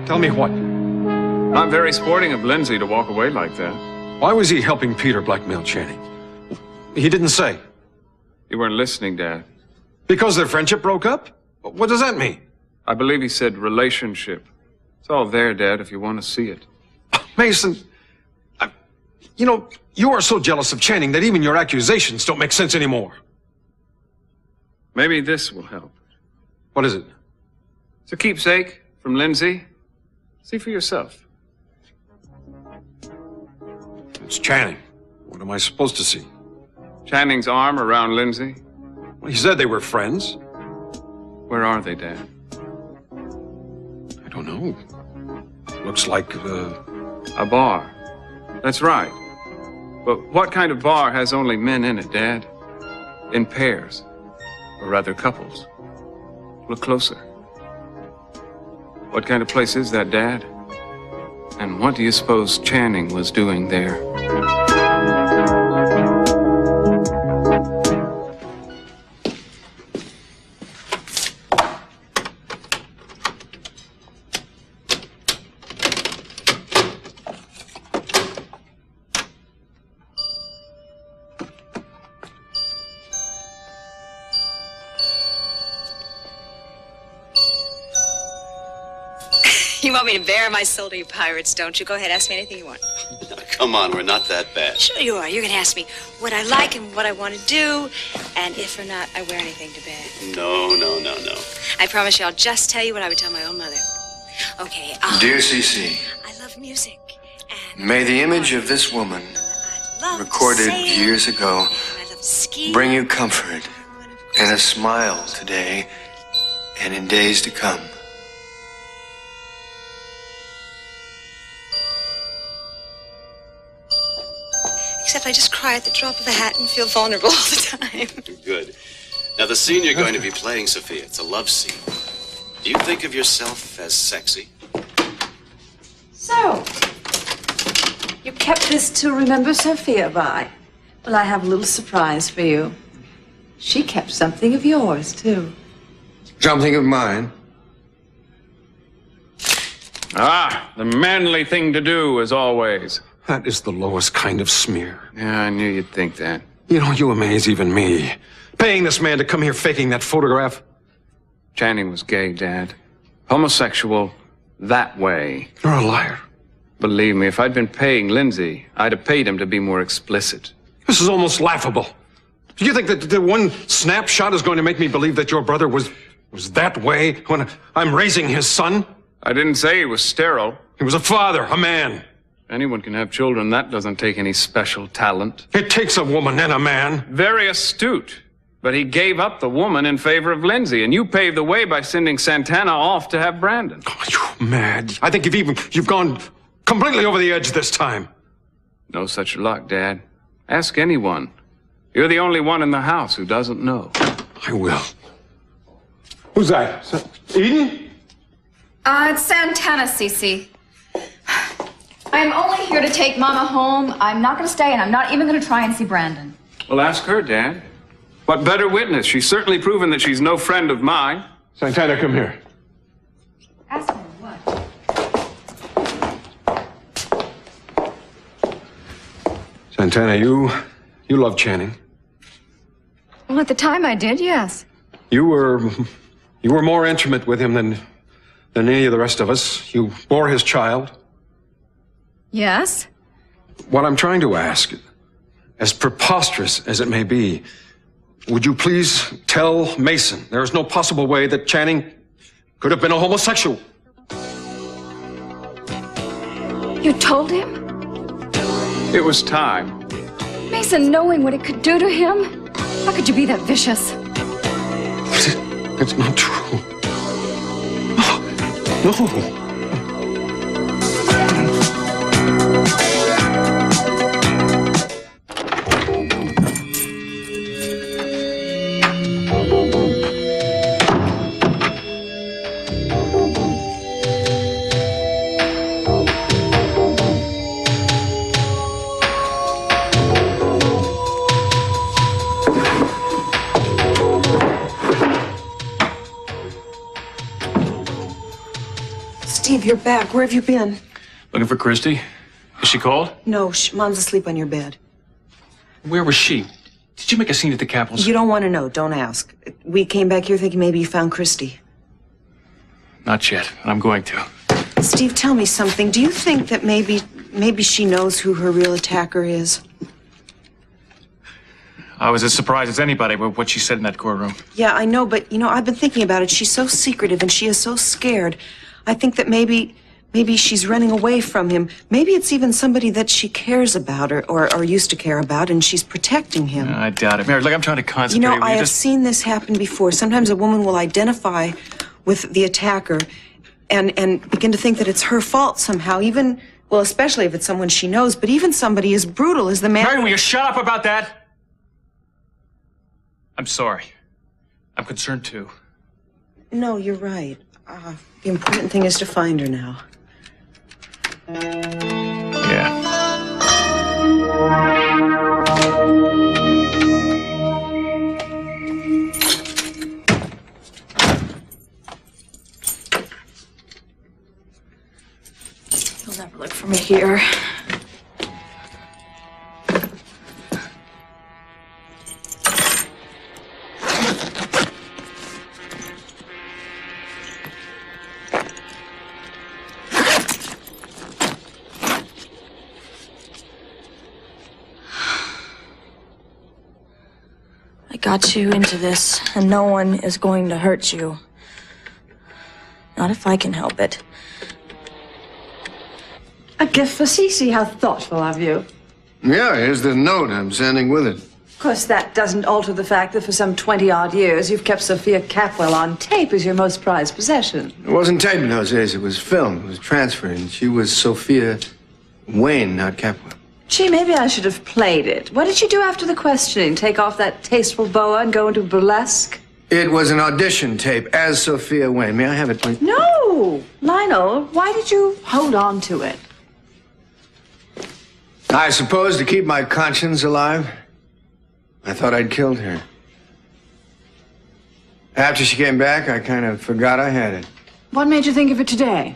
Tell me what? Not very sporting of Lindsay to walk away like that. Why was he helping Peter blackmail Channing? He didn't say. You weren't listening, Dad. Because their friendship broke up? What does that mean? I believe he said relationship. It's all there, Dad, if you want to see it. Mason, you know, you are so jealous of Channing that even your accusations don't make sense anymore. Maybe this will help. What is it? It's a keepsake from Lindsay. See for yourself. It's Channing. What am I supposed to see? Channing's arm around Lindsay. Well, he said they were friends. Where are they, Dad? I don't know. Looks like, a bar. That's right. But what kind of bar has only men in it, Dad? In pairs. Or rather, couples. Look closer. What kind of place is that, Dad? And what do you suppose Channing was doing there? You want me to bare my soul to you pirates, don't you? Go ahead, ask me anything you want. Come on, we're not that bad. Sure you are. You're going to ask me what I like and what I want to do, and if or not I wear anything to bed. No. I promise you I'll just tell you what I would tell my own mother. Okay, Dear CC, I love music. And may the image of this woman, recorded years ago, bring you comfort and a smile today and in days to come. Except I just cry at the drop of a hat and feel vulnerable all the time. Good. Now, the scene you're going to be playing, Sophia, it's a love scene. Do you think of yourself as sexy? So, you kept this to remember Sophia by. Well, I have a little surprise for you. She kept something of yours, too. Something of mine? Ah, the manly thing to do, as always. That is the lowest kind of smear. Yeah, I knew you'd think that. You know, you amaze even me. Paying this man to come here faking that photograph. Channing was gay, Dad. Homosexual, that way. You're a liar. Believe me, if I'd been paying Lindsay, I'd have paid him to be more explicit. This is almost laughable. Do you think that the one snapshot is going to make me believe that your brother was that way when I'm raising his son? I didn't say he was sterile. He was a father, a man. Anyone can have children. That doesn't take any special talent. It takes a woman and a man. Very astute. But he gave up the woman in favor of Lindsay, and you paved the way by sending Santana off to have Brandon. Oh, you're mad. I think you've gone completely over the edge this time. No such luck, Dad. Ask anyone. You're the only one in the house who doesn't know. I will. Who's that? Eden? It's Santana, Cece. I'm only here to take Mama home. I'm not going to stay, and I'm not even going to try and see Brandon. Well, ask her, Dad. What better witness? She's certainly proven that she's no friend of mine. Santana, come here. Ask her what? Santana, you love Channing. Well, at the time I did, yes. You were more intimate with him than any of the rest of us. You bore his child. Yes? What I'm trying to ask, as preposterous as it may be, would you please tell Mason there is no possible way that Channing could have been a homosexual? You told him? It was time. Mason, knowing what it could do to him? How could you be that vicious? It's not true. No. Steve, you're back. Where have you been? Looking for Christie. Is she called? No, Mom's asleep on your bed. Where was she? Did you make a scene at the Capitals? You don't want to know. Don't ask. We came back here thinking maybe you found Christie. Not yet, and I'm going to. Steve, tell me something. Do you think that maybe she knows who her real attacker is? I was as surprised as anybody with what she said in that courtroom. Yeah, I know, but, I've been thinking about it. She's so secretive and she is so scared. I think that maybe she's running away from him. Maybe it's even somebody that she cares about or used to care about, and she's protecting him. I doubt it. Mary, look, I'm trying to concentrate. I have seen this happen before. Sometimes a woman will identify with the attacker and begin to think that it's her fault somehow, even, well, especially if it's someone she knows, but even somebody as brutal as the man... Mary, will you shut up about that? I'm sorry. I'm concerned, too. No, you're right. The important thing is to find her now. Yeah. You'll never look for me here. I got you into this, and no one is going to hurt you. Not if I can help it. A gift for Cece. How thoughtful of you. Yeah, here's the note I'm sending with it. Of course, that doesn't alter the fact that for some 20-odd years, you've kept Sophia Capwell on tape as your most prized possession. It wasn't tape in those days. It was film. It was transferred. And she was Sophia Wayne, not Capwell. Gee, maybe I should have played it. What did you do after the questioning? Take off that tasteful boa and go into burlesque? It was an audition tape as Sophia Wayne. May I have it, please? No! Lionel, why did you hold on to it? I suppose to keep my conscience alive. I thought I'd killed her. After she came back, I kind of forgot I had it. What made you think of it today?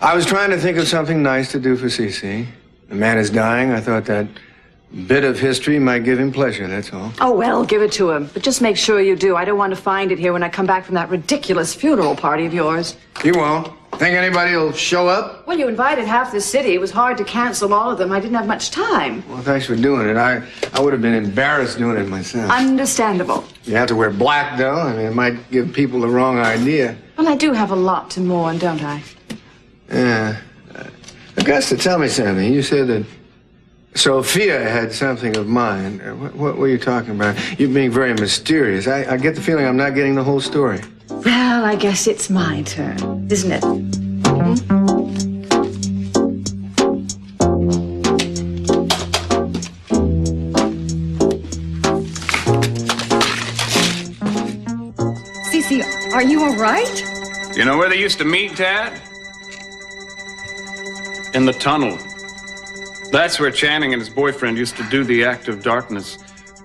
I was trying to think of something nice to do for Cece. The man is dying. I thought that bit of history might give him pleasure, that's all. Oh, well, give it to him. But just make sure you do. I don't want to find it here when I come back from that ridiculous funeral party of yours. You won't. Think anybody will show up? Well, you invited half the city. It was hard to cancel all of them. I didn't have much time. Well, thanks for doing it. I would have been embarrassed doing it myself. Understandable. You have to wear black, though. I mean, it might give people the wrong idea. Well, I do have a lot to mourn, don't I? Yeah. Augusta, tell me something. You said that Sophia had something of mine. What were you talking about? You're being very mysterious. I get the feeling I'm not getting the whole story. Well, I guess it's my turn, isn't it? Cece, are you all right? You know where they used to meet, Dad? In the tunnel. That's where Channing and his boyfriend used to do the act of darkness,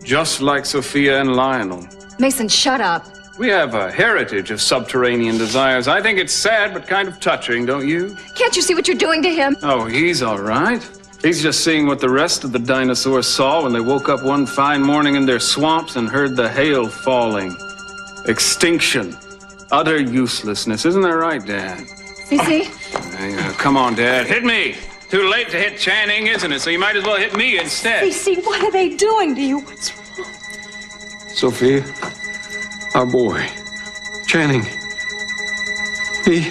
just like Sophia and Lionel. Mason, shut up. We have a heritage of subterranean desires. I think it's sad, but kind of touching, don't you? Can't you see what you're doing to him? Oh, he's all right. He's just seeing what the rest of the dinosaurs saw when they woke up one fine morning in their swamps and heard the hail falling. Extinction. Utter uselessness. Isn't that right, Dad? Cece? Come on, Dad. Hit me. Too late to hit Channing, isn't it? So you might as well hit me instead. Cece, what are they doing to you? What's wrong? Sophia, our boy, Channing, he...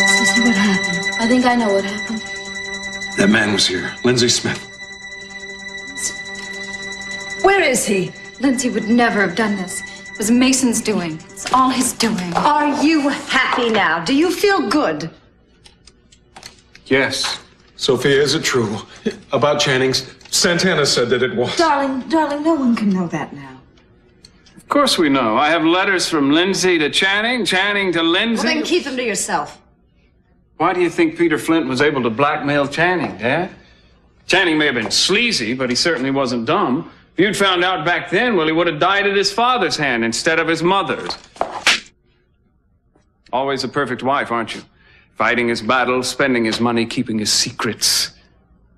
Cece, what happened? I think I know what happened. That man was here, Lindsay Smith. Where is he? Lindsay would never have done this. It was Mason's doing. It's all his doing. Are you happy now? Do you feel good? Yes. Sophia, is it true? About Channing's? Santana said that it was. Darling, no one can know that now. Of course we know. I have letters from Lindsay to Channing, Channing to Lindsay. Well, then keep them to yourself. Why do you think Peter Flint was able to blackmail Channing, Dad? Channing may have been sleazy, but he certainly wasn't dumb. If you'd found out back then, well, he would have died at his father's hand instead of his mother's. Always a perfect wife, aren't you? Fighting his battles, spending his money, keeping his secrets.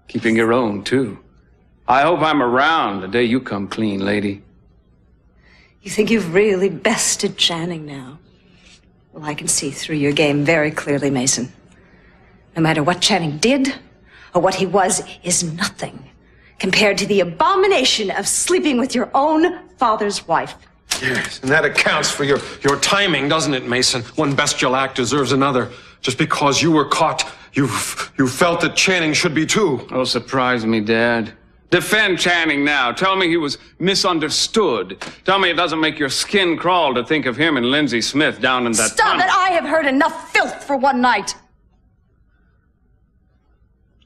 Keeping your own, too. I hope I'm around the day you come clean, lady. You think you've really bested Channing now? Well, I can see through your game very clearly, Mason. No matter what Channing did or what he was is nothing compared to the abomination of sleeping with your own father's wife. Yes, and that accounts for your timing, doesn't it, Mason? One bestial act deserves another. Just because you were caught, you felt that Channing should be too. Oh, surprise me, Dad. Defend Channing now. Tell me he was misunderstood. Tell me it doesn't make your skin crawl to think of him and Lindsay Smith down in that Stop tunnel. it! I have heard enough filth for one night.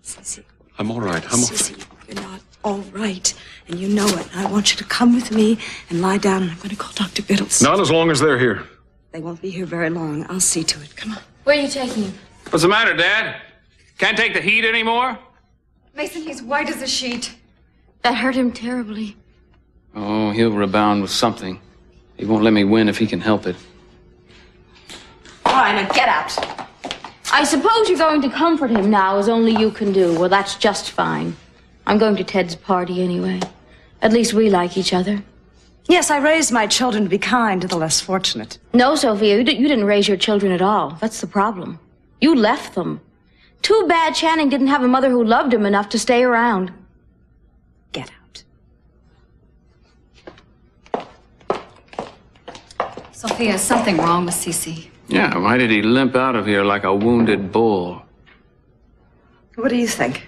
Sissy. I'm all right. Sissy, you're not all right, and you know it. I want you to come with me and lie down, and I'm going to call Dr. Biddles. Not as long as they're here. They won't be here very long. I'll see to it. Come on. Where are you taking him? What's the matter, Dad? Can't take the heat anymore? Mason, he's white as a sheet. That hurt him terribly. Oh, he'll rebound with something. He won't let me win if he can help it. Fine, now get out. I suppose you're going to comfort him now, as only you can do. Well, that's just fine. I'm going to Ted's party anyway. At least we like each other. Yes, I raised my children to be kind to the less fortunate. No, Sophia, you didn't raise your children at all. That's the problem. You left them. Too bad Channing didn't have a mother who loved him enough to stay around. Get out. Sophia, is something wrong with Cece? Yeah, why did he limp out of here like a wounded bull? What do you think?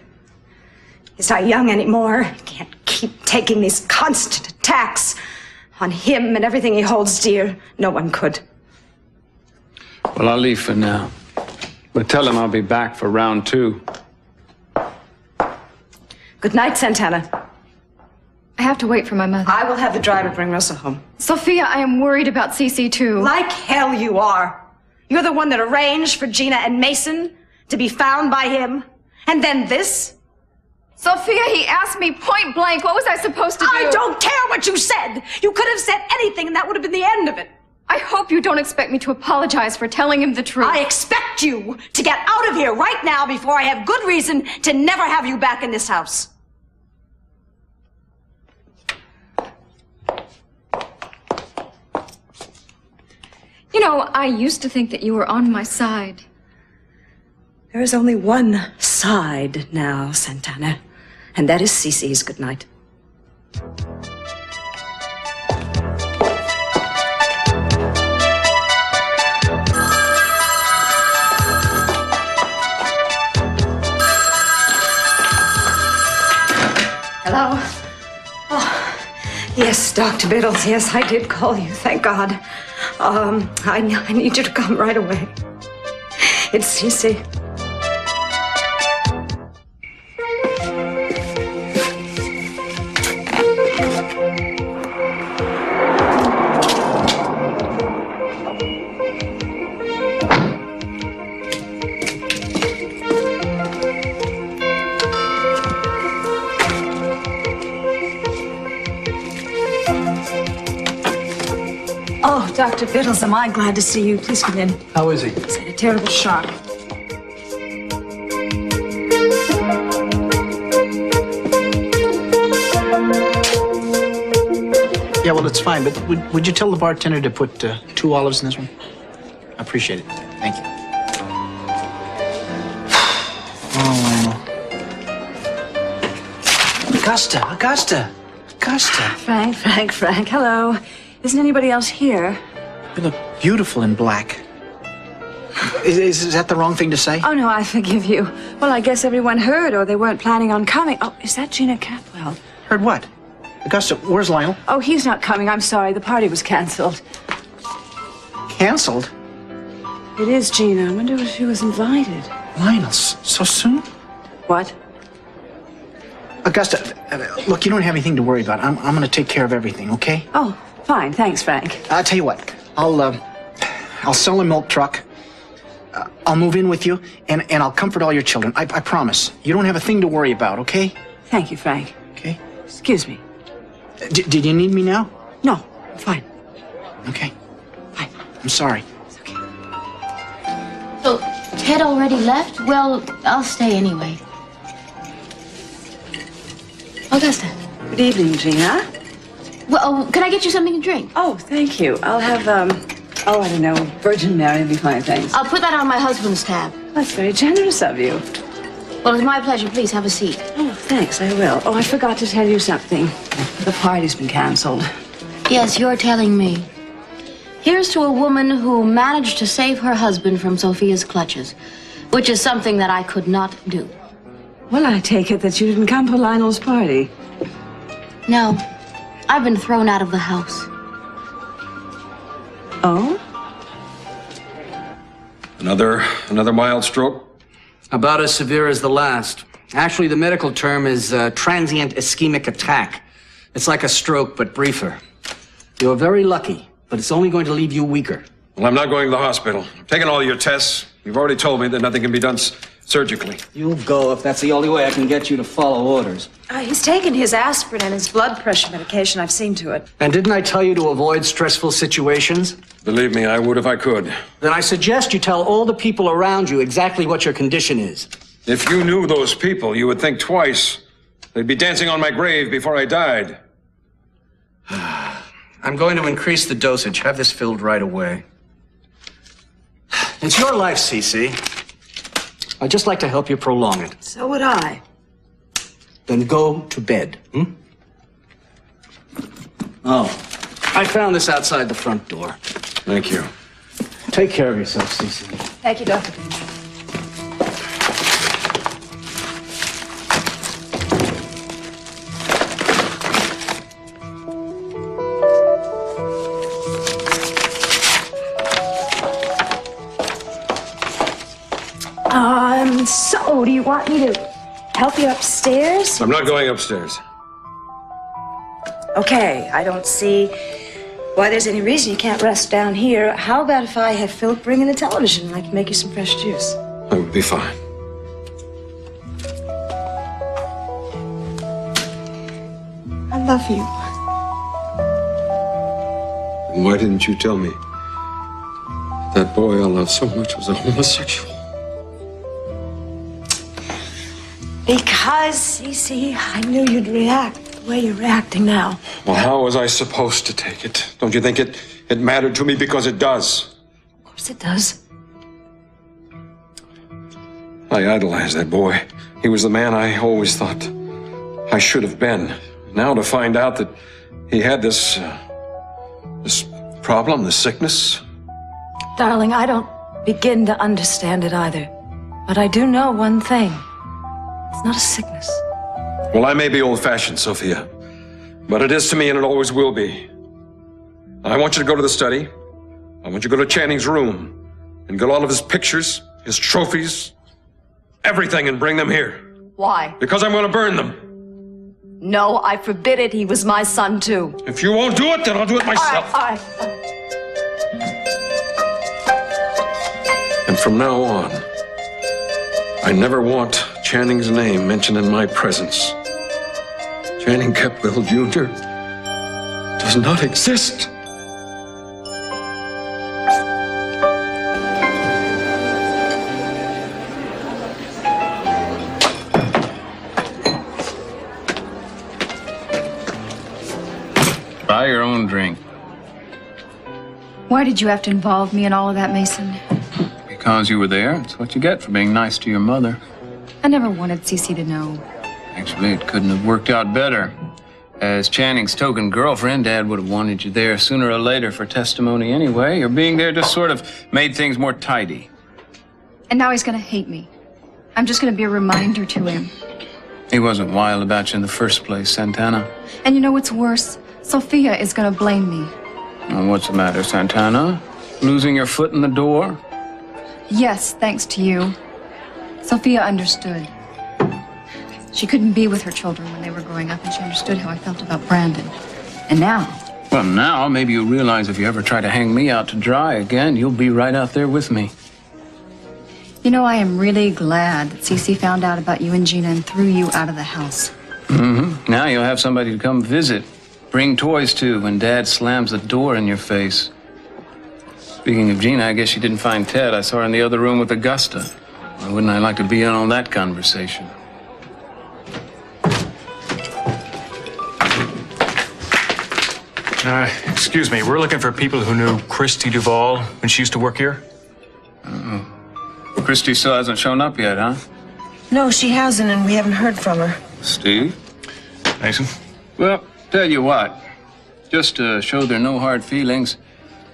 He's not young anymore. He can't keep taking these constant attacks on him and everything he holds dear. No one could. Well, I'll leave for now. But tell him I'll be back for round 2. Good night, Santana. I have to wait for my mother. I will have the driver bring Russell home. Sophia, I am worried about Cece too. Like hell you are. You're the one that arranged for Gina and Mason to be found by him. And then this? Sophia, he asked me point blank. What was I supposed to do? I don't care what you said. You could have said anything and that would have been the end of it. I hope you don't expect me to apologize for telling him the truth. I expect you to get out of here right now before I have good reason to never have you back in this house. You know, I used to think that you were on my side. There is only one side now, Santana, and that is Cece's good night. Hello? Oh, yes, Dr. Biddles. Yes, I did call you. Thank God. I need you to come right away. It's Cece. Oh, Dr. Biddles, am I glad to see you. Please come in. How is he? He's had a terrible shock. Yeah, well, it's fine, but would you tell the bartender to put 2 olives in this one? I appreciate it. Thank you. Oh, Augusta. Frank, hello. Isn't anybody else here? You look beautiful in black. Is that the wrong thing to say? Oh, no, I forgive you. Well, I guess everyone heard or they weren't planning on coming. Oh, is that Gina Capwell? Heard what? Augusta, where's Lionel? Oh, he's not coming. I'm sorry. The party was canceled. Canceled? It is Gina. I wonder if she was invited. Lionel, so soon? What? Augusta, look, you don't have anything to worry about. I'm going to take care of everything, okay? Oh, fine. Thanks, Frank. I'll tell you what. I'll sell a milk truck. I'll move in with you, and I'll comfort all your children. I promise. You don't have a thing to worry about, okay? Thank you, Frank. Okay. Excuse me. Did you need me now? No, I'm fine. Okay. Fine. I'm sorry. It's okay. Ted already left? Well, I'll stay anyway. Augusta. Good evening, Gina. Well, can I get you something to drink? Oh, thank you. I'll have, I don't know, Virgin Mary would be fine, thanks. I'll put that on my husband's tab. That's very generous of you. Well, it's my pleasure. Please have a seat. Oh, thanks, I will. Oh, I forgot to tell you something. The party's been canceled. Yes, you're telling me. Here's to a woman who managed to save her husband from Sophia's clutches, which is something that I could not do. Well, I take it that you didn't come to Lionel's party. No, I've been thrown out of the house. Oh? Another mild stroke? About as severe as the last. Actually, the medical term is transient ischemic attack. It's like a stroke, but briefer. You're very lucky, but it's only going to leave you weaker. Well, I'm not going to the hospital. I've taken all your tests. You've already told me that nothing can be done surgically. You'll go if that's the only way I can get you to follow orders. He's taken his aspirin and his blood pressure medication. I've seen to it. And didn't I tell you to avoid stressful situations? Believe me, I would if I could. Then I suggest you tell all the people around you exactly what your condition is. If you knew those people, you would think twice. They'd be dancing on my grave before I died. I'm going to increase the dosage. Have this filled right away. It's your life, Cece. I'd just like to help you prolong it. So would I. Then go to bed. Oh, I found this outside the front door. Thank you. Take care of yourself, Cece. Thank you, Doctor. So, do you want me to help you upstairs? I'm not going upstairs. Okay, I don't see why there's any reason you can't rest down here. How about if I have Philip bring in the television and I can make you some fresh juice? That would be fine. I love you. And why didn't you tell me that boy I love so much was a homosexual? Because, you see, I knew you'd react the way you're reacting now. Well, how was I supposed to take it? Don't you think it mattered to me? Because it does. Of course it does. I idolized that boy. He was the man I always thought I should have been. Now to find out that he had this problem, this sickness. Darling, I don't begin to understand it either. But I do know one thing. It's not a sickness. Well, I may be old-fashioned, Sophia, but it is to me and it always will be. I want you to go to the study. I want you to go to Channing's room and get all of his pictures, his trophies, everything, and bring them here. Why? Because I'm going to burn them. No, I forbid it. He was my son, too. If you won't do it, then I'll do it myself. All right. And from now on, I never want Channing's name mentioned in my presence. Channing Kepwell Jr. does not exist. Buy your own drink. Why did you have to involve me in all of that, Mason? Because you were there. It's what you get for being nice to your mother. I never wanted Cece to know. Actually, it couldn't have worked out better. As Channing's token girlfriend, Dad would have wanted you there sooner or later for testimony anyway. Your being there just sort of made things more tidy. And now he's gonna hate me. I'm just gonna be a reminder to him. He wasn't wild about you in the first place, Santana. And you know what's worse? Sophia is gonna blame me. Well, what's the matter, Santana? Losing your foot in the door? Yes, thanks to you. Sophia understood. She couldn't be with her children when they were growing up, and she understood how I felt about Brandon. And now... Well, now, maybe you'll realize if you ever try to hang me out to dry again, you'll be right out there with me. You know, I am really glad that Cece found out about you and Gina and threw you out of the house. Mm-hmm. Now you'll have somebody to come visit. Bring toys to when Dad slams the door in your face. Speaking of Gina, I guess she didn't find Ted. I saw her in the other room with Augusta. Why wouldn't I like to be in on that conversation? Excuse me, we're looking for people who knew Christie Duvall when she used to work here. Christie still hasn't shown up yet, huh? No, she hasn't, and we haven't heard from her. Steve? Mason? Well, tell you what. Just to show there are no hard feelings,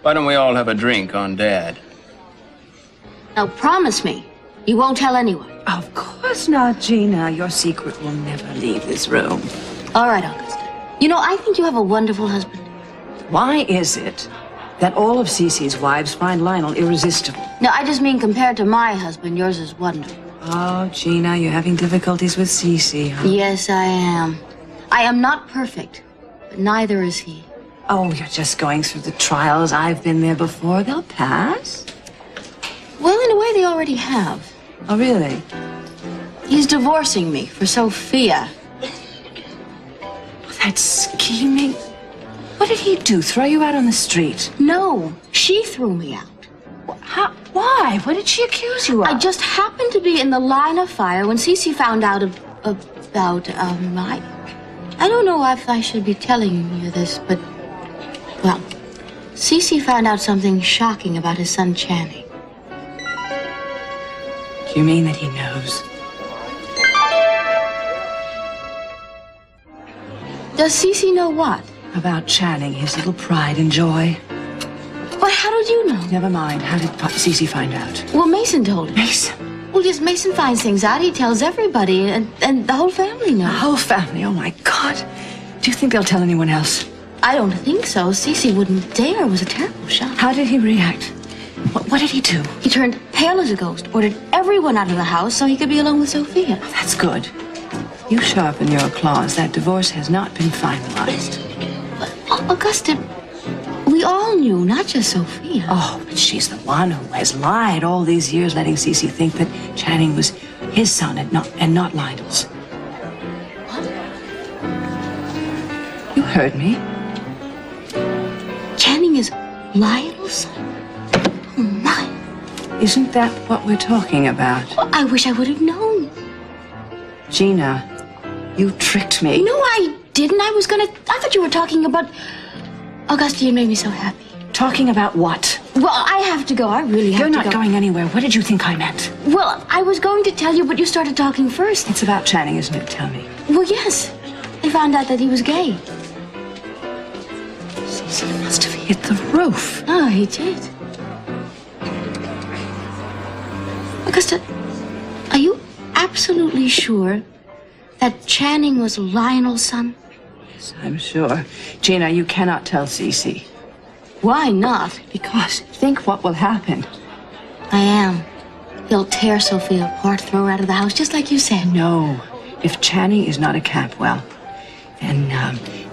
why don't we all have a drink on Dad? Now, promise me you won't tell anyone. Of course not, Gina. Your secret will never leave this room. All right, Augusta. You know, I think you have a wonderful husband. Why is it that all of Cece's wives find Lionel irresistible? No, I just mean compared to my husband, yours is wonderful. Oh, Gina, you're having difficulties with Cece, huh? Yes, I am. I am not perfect, but neither is he. Oh, you're just going through the trials. I've been there before. They'll pass. Well, in a way, they already have. Oh, really? He's divorcing me for Sophia. That scheming. What did he do? Throw you out on the street? No, she threw me out. How? Why? What did she accuse you of? I just happened to be in the line of fire when Cece found out about, I don't know if I should be telling you this, but, well, Cece found out something shocking about his son Channing. Do you mean that he knows? Does Cece know what? About Channing, his little pride and joy. But how did you know? Never mind. How did Cece find out? Well, Mason told him. Mason? Well, yes, Mason finds things out. He tells everybody, and the whole family knows. The whole family? Oh, my God. Do you think they'll tell anyone else? I don't think so. Cece wouldn't dare. It was a terrible shock. How did he react? What did he do? He turned pale as a ghost, ordered everyone out of the house so he could be alone with Sophia. Oh, that's good. You sharpen your claws. That divorce has not been finalized. But, Augusta, we all knew, not just Sophia. Oh, but she's the one who has lied all these years, letting Cece think that Channing was his son and not Lionel's. What? You heard me. Channing is Lionel's son? Oh, my. Isn't that what we're talking about? Well, I wish I would have known. Gina, you tricked me. No, I didn't. I thought you were talking about... Augusta, you made me so happy. Talking about what? Well, I have to go. I really have to go. You're not going anywhere. What did you think I meant? Well, I was going to tell you, but you started talking first. It's about Channing, isn't it? Tell me. Well, yes. They found out that he was gay. Cece must have hit the roof. Oh, he did. Augusta, are you absolutely sure that Channing was Lionel's son? Yes, I'm sure. Gina, you cannot tell Cece. Why not? Because think what will happen. I am. He'll tear Sophia apart, throw her out of the house, just like you said. No. If Channing is not a Capwell, then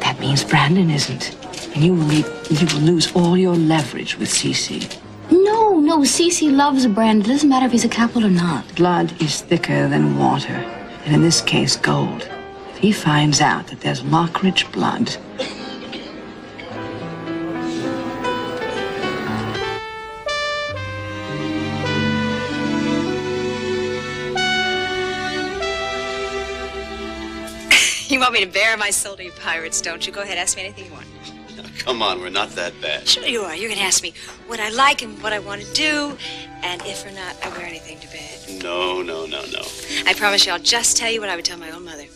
that means Brandon isn't. And you will lose all your leverage with Cece. No, Cece loves Brandon. It doesn't matter if he's a Capwell or not. Blood is thicker than water, and in this case, gold. If he finds out that there's Lockridge blood... You want me to bare my soul to you pirates, don't you? Go ahead, ask me anything you want. Come on, we're not that bad. Sure you are. You're going to ask me what I like and what I want to do, and if or not I wear anything to bed. No. I promise you I'll just tell you what I would tell my own mother.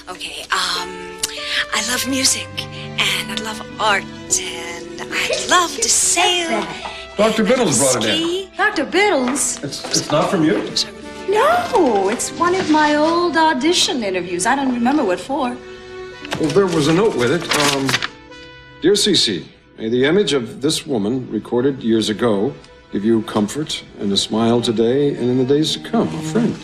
Okay, I love music, and I love art, and I love to sail. Dr. Biddle's brought it in. Dr. Biddle's? It's not from you? No, it's one of my old audition interviews. I don't remember what for. Well, there was a note with it. Dear Cece, may the image of this woman, recorded years ago, give you comfort and a smile today and in the days to come. A friend.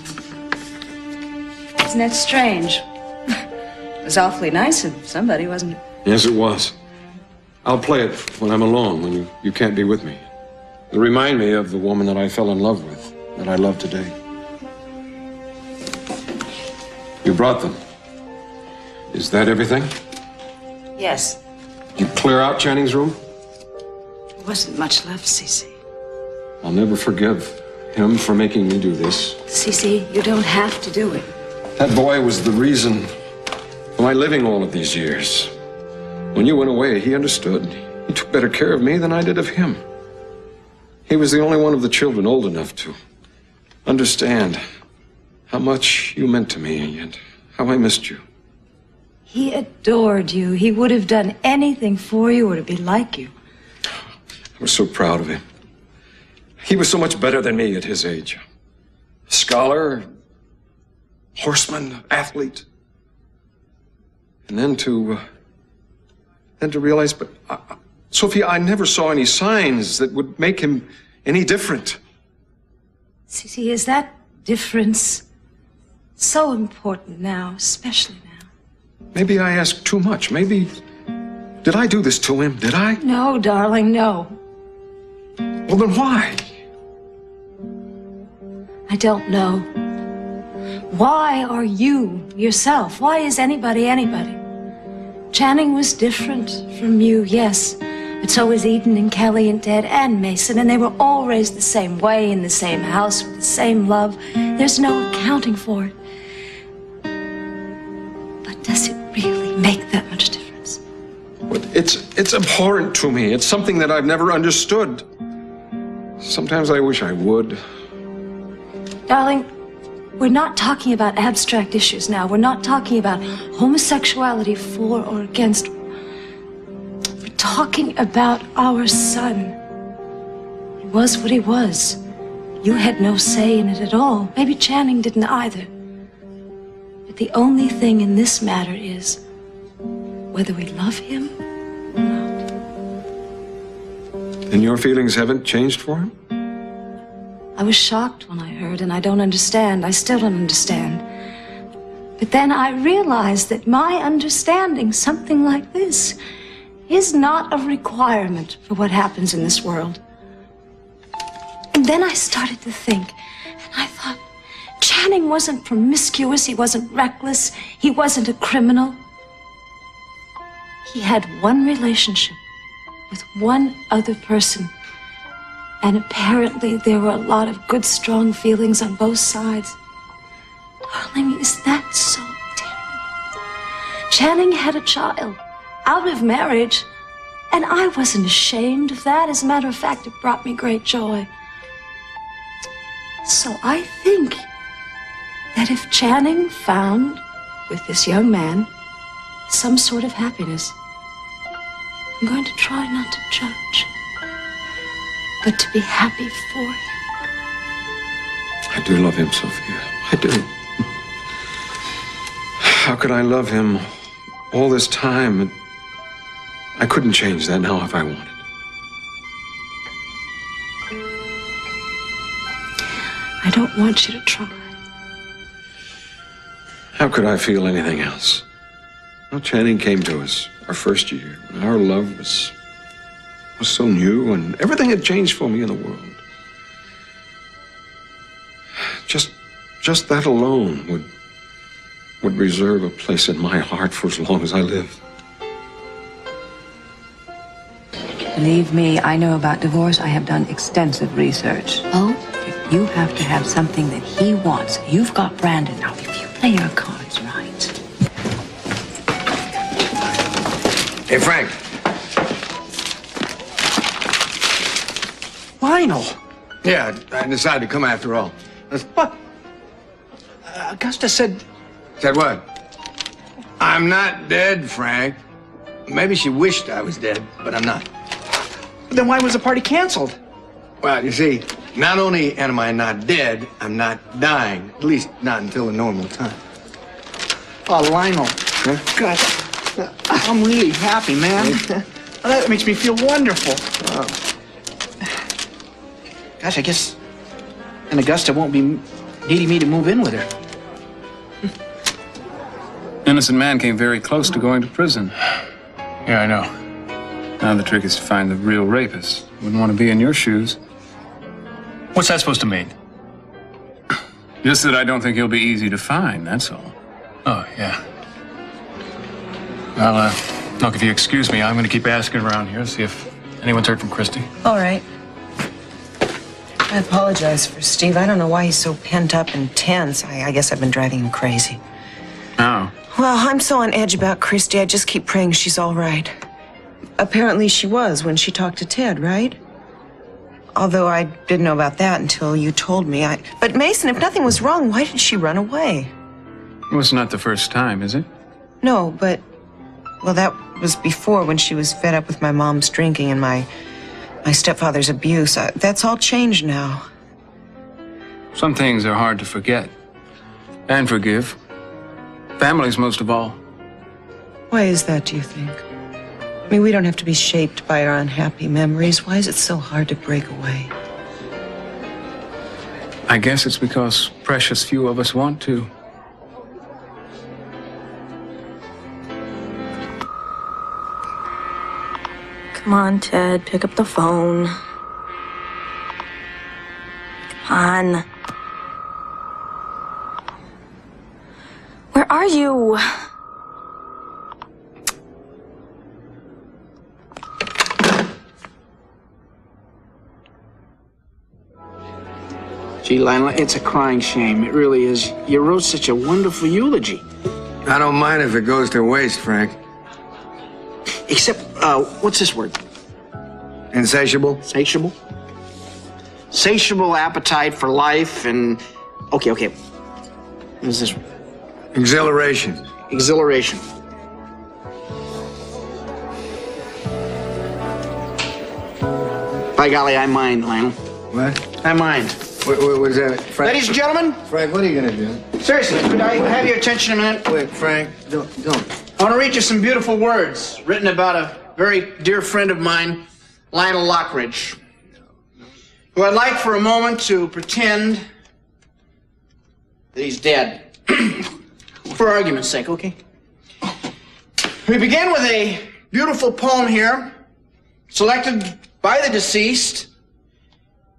Isn't that strange? It was awfully nice of somebody, wasn't it? Yes, it was. I'll play it when I'm alone, when you can't be with me. It'll remind me of the woman that I fell in love with, that I love today. You brought them. Is that everything? Yes. You clear out Channing's room? There wasn't much left, Cece. I'll never forgive him for making me do this. Cece, you don't have to do it. That boy was the reason for my living all of these years. When you went away, he understood. He took better care of me than I did of him. He was the only one of the children old enough to understand how much you meant to me and how I missed you. He adored you. He would have done anything for you or to be like you. I was so proud of him. He was so much better than me at his age. Scholar, horseman, athlete. And then to realize, but Sophia, I never saw any signs that would make him any different. Cece, is that difference so important now, especially now? Maybe I asked too much. Maybe, did I do this to him? Did I? No, darling, no. Well, then why? I don't know. Why are you yourself? Why is anybody anybody? Channing was different from you, yes. But so was Eden and Kelly and Ted and Mason, and they were all raised the same way in the same house with the same love. There's no accounting for it. But does it really make that much difference? But it's abhorrent to me. It's something that I've never understood. Sometimes I wish I would. Darling, we're not talking about abstract issues now. We're not talking about homosexuality for or against. We're talking about our son. He was what he was. You had no say in it at all. Maybe Channing didn't either. But the only thing in this matter is whether we love him or not. And your feelings haven't changed for him? I was shocked when I heard, and I don't understand. I still don't understand. But then I realized that my understanding something like this is not a requirement for what happens in this world. And then I started to think, and I thought, Channing wasn't promiscuous, he wasn't reckless, he wasn't a criminal. He had one relationship with one other person. And apparently there were a lot of good, strong feelings on both sides. Darling, is that so terrible? Channing had a child out of marriage, and I wasn't ashamed of that. As a matter of fact, it brought me great joy. So I think that if Channing found with this young man some sort of happiness, I'm going to try not to judge, but to be happy for him. I do love him, Sophia. I do. How could I love him all this time? I couldn't change that now if I wanted. I don't want you to try. How could I feel anything else? Well, Channing came to us our first year, and our love was so new, and everything had changed for me in the world. Just that alone would reserve a place in my heart for as long as I live. Believe me, I know about divorce. I have done extensive research. Oh? If you have to have something that he wants, you've got Brandon. Now, if you play your cards right. Hey, Frank. Lionel. Yeah, I decided to come after all. What? Augusta said... Said what? I'm not dead, Frank. Maybe she wished I was dead, but I'm not. Then why was the party canceled? Well, you see, not only am I not dead, I'm not dying. At least not until the normal time. Oh, Lionel. Huh? God, I'm really happy, man. That makes me feel wonderful. Oh. Gosh, I guess... And Augusta won't be needing me to move in with her. Innocent man came very close to going to prison. Yeah, I know. Now the trick is to find the real rapist. Wouldn't want to be in your shoes. What's that supposed to mean? Just that I don't think he'll be easy to find, that's all. Oh, yeah. Well, look, if you excuse me, I'm going to keep asking around here, see if anyone's heard from Christie. All right. I apologize for Steve. I don't know why he's so pent up and tense. I guess I've been driving him crazy. Oh. Well, I'm so on edge about Christie. I just keep praying she's all right. Apparently she was when she talked to Ted, right? Although I didn't know about that until you told me. But Mason, if nothing was wrong, why did she run away? It was not the first time, is it? No, but... Well, that was before, when she was fed up with my mom's drinking and my stepfather's abuse. That's all changed now. Some things are hard to forget. And forgive. Families, most of all. Why is that, do you think? I mean, we don't have to be shaped by our unhappy memories. Why is it so hard to break away? I guess it's because precious few of us want to. Come on, Ted, pick up the phone. Come on. Where are you? Gee, Lionel, it's a crying shame. It really is. You wrote such a wonderful eulogy. I don't mind if it goes to waste, Frank. Except, what's this word? Insatiable? Satiable? Satiable appetite for life and... Okay. What is this one? Exhilaration. Exhilaration. By golly, I mind, Lionel. What? I mind. What is that, Frank? Ladies and gentlemen. Frank, what are you gonna do? Seriously, could I have your attention a minute? Wait, Frank, don't. I want to read you some beautiful words written about a very dear friend of mine, Lionel Lockridge, who I'd like for a moment to pretend that he's dead. For argument's sake, okay? We begin with a beautiful poem here, selected by the deceased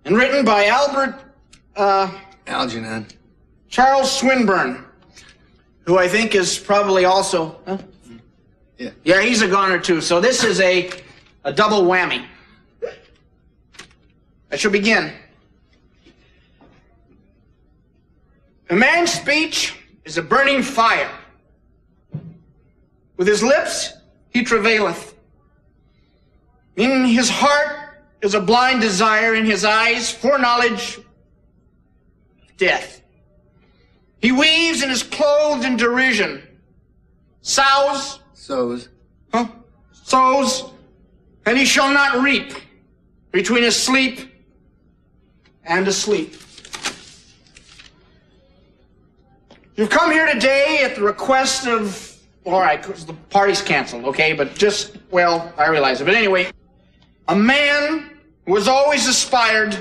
and written by Algernon. Charles Swinburne, who I think is probably also... Huh? Yeah, he's a goner too. So this is a double whammy. I shall begin. A man's speech is a burning fire. With his lips he travaileth. In his heart is a blind desire, in his eyes foreknowledge of death. He weaves and is clothed in derision. Sows, and he shall not reap between asleep and asleep. You've come here today at the request of, all right, the party's canceled, okay, but just, well, I realize it, but anyway, a man who has always aspired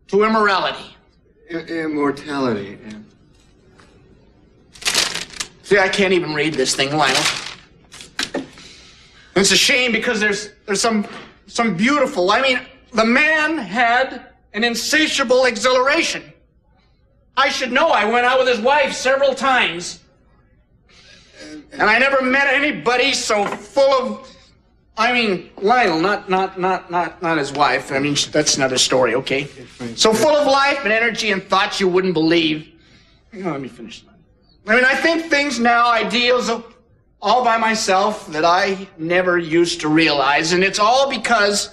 to immorality. Immortality. See, I can't even read this thing, Lionel. It's a shame because there's some beautiful, I mean, the man had an insatiable exhilaration. I should know. I went out with his wife several times. And I never met anybody so full of, I mean, Lionel, not his wife. I mean, that's another story, okay? So full of life and energy and thoughts you wouldn't believe. Let me finish. I mean, I think things now, ideals all by myself that I never used to realize. And it's all because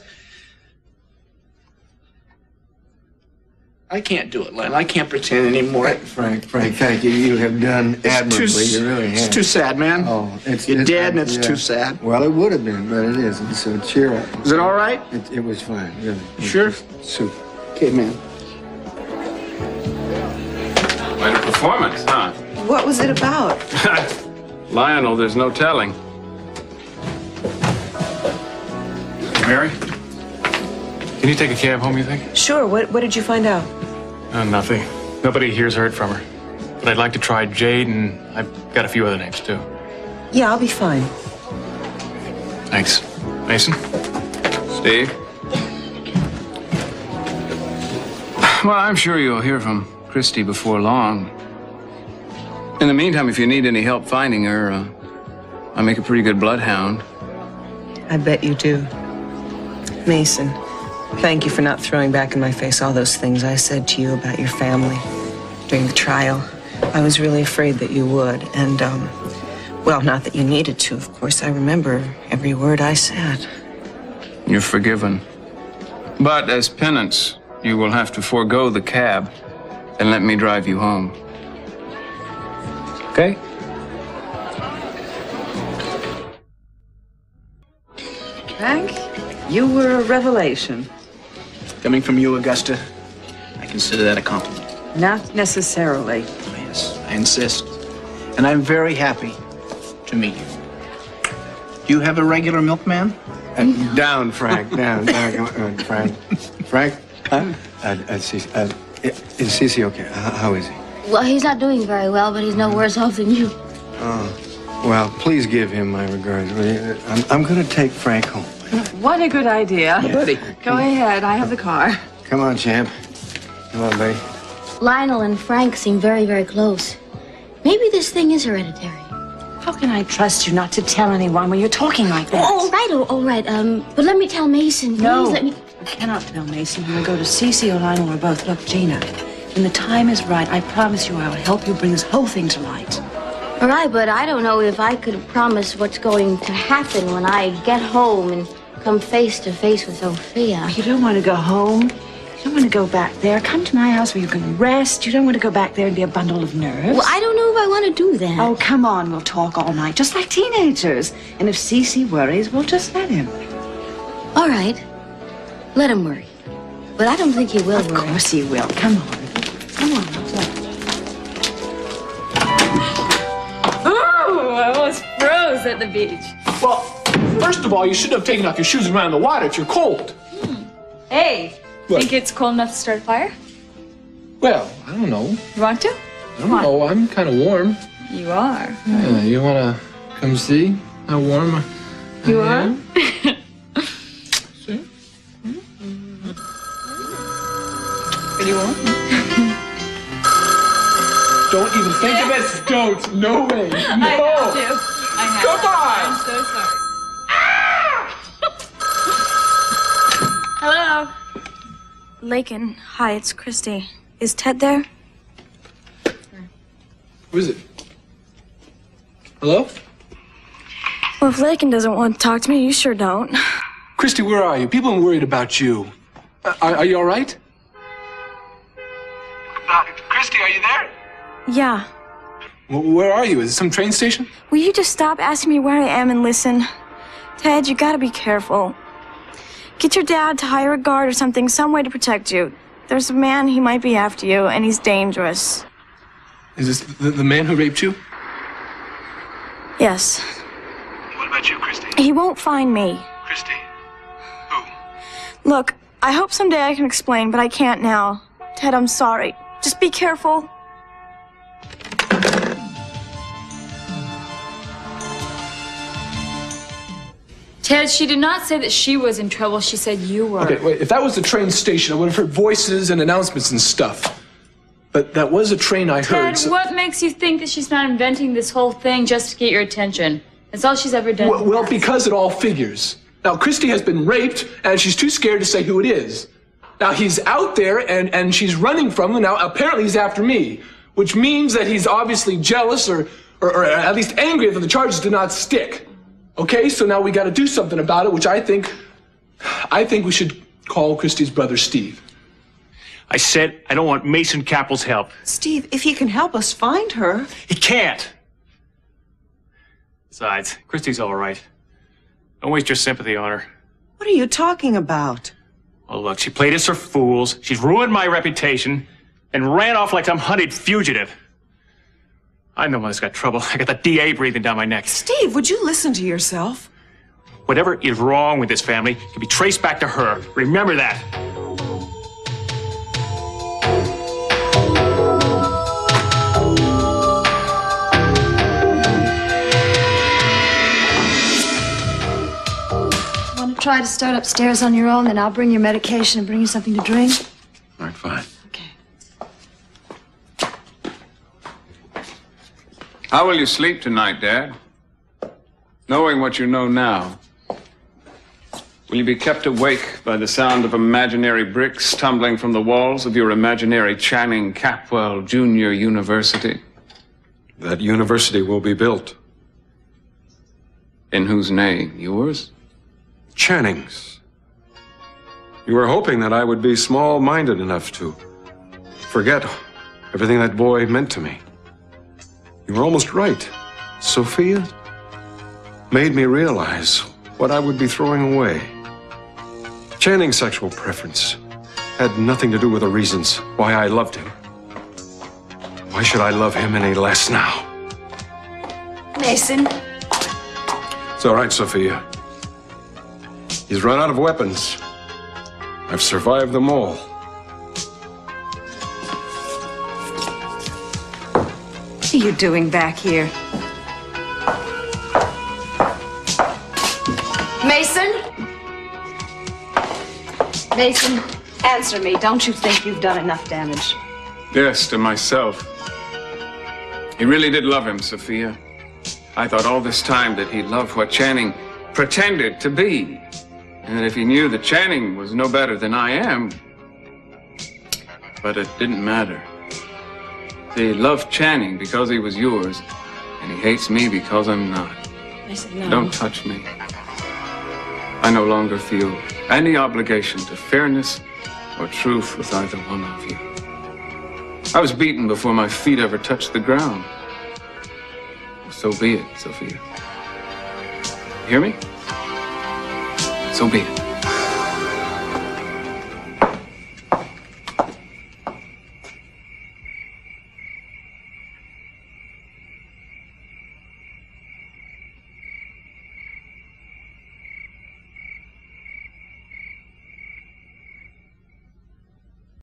I can't do it, Len. I can't pretend anymore. Frank, thank you. You have done admirably. You really have. It's too sad, man. Oh, you're dead and it's too sad. Well, it would have been, but it isn't. So cheer up. Is it all right? It was fine, really. Sure? Super. Okay, man. Quite a performance, huh? What was it about? Lionel, there's no telling. Mary? Can you take a cab home, you think? Sure. What did you find out? Nothing. Nobody here's heard from her. But I'd like to try Jade, and I've got a few other names, too. Yeah, I'll be fine. Thanks. Mason? Steve? Well, I'm sure you'll hear from Christie before long. In the meantime, if you need any help finding her, I make a pretty good bloodhound. I bet you do. Mason, Thank you for not throwing back in my face all those things I said to you about your family during the trial. I was really afraid that you would, and, well, not that you needed to, of course. I remember every word I said. You're forgiven. But as penance, you will have to forego the cab and let me drive you home. Okay? Frank, you were a revelation. Coming from you, Augusta, I consider that a compliment. Not necessarily. Oh, yes, I insist. And I'm very happy to meet you. Do you have a regular milkman? Down, Frank. Down. Frank. Frank? Is Cece okay? How is he? Well, he's not doing very well, but he's no worse off than you. Oh, well, please give him my regards, will you? I'm going to take Frank home. What a good idea. Yeah. Buddy. Go ahead, I have the car. Come on, champ. Come on, buddy. Lionel and Frank seem very, very close. Maybe this thing is hereditary. How can I trust you not to tell anyone when you're talking like that? All right. But let me tell Mason. Please No, let me. I cannot tell Mason. He will go to Cece or Lionel or both. Look, Gina, when the time is right, I promise you I will help you bring this whole thing to light. All right, but I don't know if I could promise what's going to happen when I get home and come face to face with Sophia. You don't want to go home. You don't want to go back there. Come to my house where you can rest. You don't want to go back there and be a bundle of nerves. Well, I don't know if I want to do that. Oh, come on. We'll talk all night, just like teenagers. And if Cece worries, we'll just let him. All right. Let him worry. But I don't think he will worry. Of course he will. Come on. Come on. Oh, I almost froze at the beach. Well, first of all, you shouldn't have taken off your shoes and ran in the water if you're cold. Hey, What? think it's cold enough to start a fire? Well, I don't know. You want to? I don't know. I'm kind of warm. You are. Yeah, you want to come see how warm I You am? See? Pretty warm. Don't even think of it. Don't. No way. No. I have to. Come on. I'm so sorry. Hello. Lakin, hi, it's Christie. Is Ted there? Who is it? Hello? Well, if Lakin doesn't want to talk to me, you sure don't. Christie, where are you? People are worried about you. Are you all right? Christie, are you there? Yeah. Where are you? Is it some train station? Will you just stop asking me where I am and listen? Ted, you gotta be careful. Get your dad to hire a guard or something, some way to protect you. There's a man, he might be after you, and he's dangerous. Is this the man who raped you? Yes. What about you, Christie? He won't find me. Christie? Look, I hope someday I can explain, but I can't now. Ted, I'm sorry. Just be careful. Ted, she did not say that she was in trouble. She said you were. Okay, wait. If that was the train station, I would have heard voices and announcements and stuff. But that was a train I heard. Ted, what makes you think that she's not inventing this whole thing just to get your attention? That's all she's ever done. Well, because it all figures. Now, Christie has been raped, and she's too scared to say who it is. Now, he's out there, and she's running from him. Now, apparently he's after me, which means that he's obviously jealous or at least angry that the charges did not stick. Okay, so now we got to do something about it, which I think we should call Christie's brother Steve. I said I don't want Mason Cappel's help. Steve, if he can help us find her. He can't. Besides, Christie's all right. Don't waste your sympathy on her. What are you talking about? Well, look, she played us for fools. She's ruined my reputation and ran off like some hunted fugitive. I'm the one that's got trouble. I got the DA breathing down my neck. Steve, would you listen to yourself? Whatever is wrong with this family can be traced back to her. Remember that. Want to try to start upstairs on your own, then I'll bring your medication and bring you something to drink? All right, fine. How will you sleep tonight, Dad? Knowing what you know now. Will you be kept awake by the sound of imaginary bricks tumbling from the walls of your imaginary Channing Capwell Junior University? That university will be built. In whose name? Yours? Channing's. You were hoping that I would be small-minded enough to forget everything that boy meant to me. You were almost right. Sophia made me realize what I would be throwing away. Channing's sexual preference had nothing to do with the reasons why I loved him. Why should I love him any less now? Mason. It's all right, Sophia. He's run out of weapons. I've survived them all. What are you doing back here? Mason? Mason, answer me. Don't you think you've done enough damage? Yes, to myself. He really did love him, Sophia. I thought all this time that he loved what Channing pretended to be. And that if he knew that Channing was no better than I am, but it didn't matter. He loved Channing because he was yours, and he hates me because I'm not. I said no. Don't touch me. I no longer feel any obligation to fairness or truth with either one of you. I was beaten before my feet ever touched the ground. So be it, Sophia. You hear me? So be it.